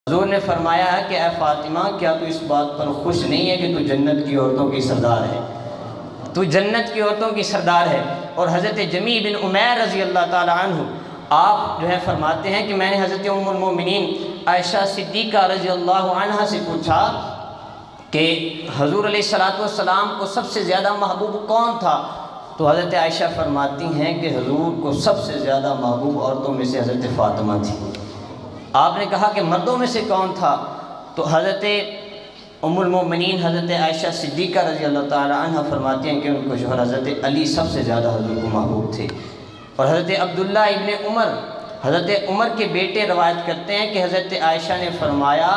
حضور نے فرمایا ہے کہ اے فاطمہ، کیا تو اس بات پر خوش نہیں ہے کہ تو جنت کی عورتوں کی سردار ہے؟ تو جنت کی عورتوں کی سردار ہے۔ اور حضرت جمیع بن عمیر رضی اللہ تعالی عنہ آپ فرماتے ہیں کہ میں نے حضرت ام المومنین عائشہ صدیقہ رضی اللہ عنہ سے پوچھا کہ حضور علیہ السلام کو سب سے زیادہ محبوب کون تھا؟ تو حضرت عائشہ فرماتی ہیں کہ حضور کو سب سے زیادہ محبوب عورتوں میں سے حضرت فاطمہ تھی۔ آپ نے کہا کہ مردوں میں سے کون تھا؟ تو حضرت ام المومنین حضرت عائشہ صدیقہ رضی اللہ تعالی عنہ فرماتی ہیں کہ ان کو شوہر حضرت علی سب سے زیادہ حضور کو محبوب تھے۔ اور حضرت عبداللہ ابن عمر حضرت عمر کے بیٹے روایت کرتے ہیں کہ حضرت عائشہ نے فرمایا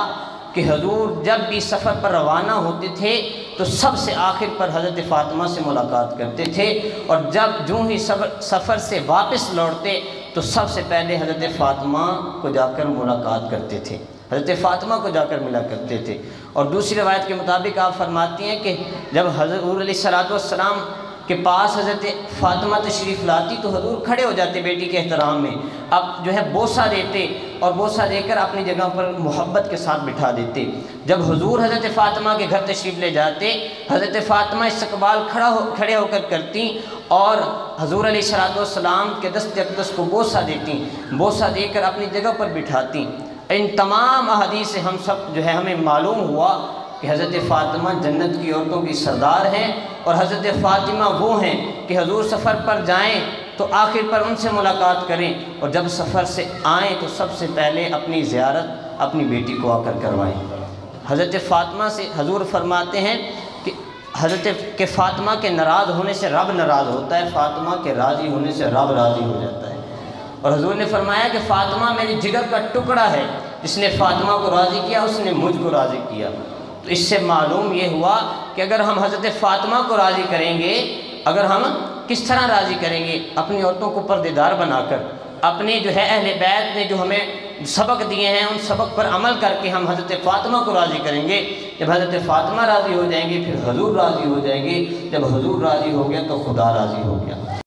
کہ حضور جب بھی سفر پر روانہ ہوتے تھے تو سب سے آخر پر حضرت فاطمہ سے ملاقات کرتے تھے، اور جب جو ہی سفر سے واپس لوٹتے تو سب سے پہلے حضرت فاطمہ کو جا کر ملاقات کرتے تھے، حضرت فاطمہ کو جا کر ملا کرتے تھے۔ اور دوسری روایت کے مطابق آپ فرماتی ہیں کہ جب حضور علیہ السلام کے پاس حضرت فاطمہ تشریف لاتی تو حضور کھڑے ہو جاتے بیٹی کے احترام میں، اب بوسہ دیتے اور بوسہ دے کر اپنی جگہ پر محبت کے ساتھ بٹھا دیتے۔ جب حضور حضرت فاطمہ کے گھر تشریف لے جاتے، حضرت فاطمہ استقبال کھڑے ہو کر کرتی اور حضور علیہ السلام کے دست اقدس کو بوسہ دیتی، بوسہ دے کر اپنی جگہ پر بٹھاتی۔ ان تمام احادیث سے ہم سب ہمیں معلوم ہوا کہ حضرت فاطمہ جنت کی عورتوں کی سردار ہیں، اور حضرت فاطمہ وہ ہیں کہ حضور سفر پر جائیں تو آخر پر ان سے ملاقات کریں، اور جب سفر سے آئیں تو سب سے پہلے اپنی زیارت اپنی بیٹی کو آ کر کروائیں۔ حضرت فاطمہ سے حضور فرماتے ہیں کہ حضرت فاطمہ کے ناراض ہونے سے رب ناراض ہوتا ہے، فاطمہ کے راضی ہونے سے رب راضی ہو جاتا ہے۔ اور حضور نے فرمایا کہ فاطمہ میری جگر کا ٹکڑا ہے، جس نے فاطمہ کو راضی کیا اس نے مجھ کو راضی کیا۔ تو اس سے معلوم یہ ہوا کہ اگر ہم حضرت فاطمہ کو راضی کریں گے، اگر ہم کس طرح راضی کریں گے؟ اپنی عورتوں کو پردیدار بنا کر، اپنے اہل بیت نے جو ہمیں سبق دیے ہیں ان سبق پر عمل کر کے ہم حضرت فاطمہ کو راضی کریں گے۔ جب حضرت فاطمہ راضی ہو جائیں گے پھر حضور راضی ہو جائیں گے، جب حضور راضی ہو گیا تو خدا راضی ہو گیا۔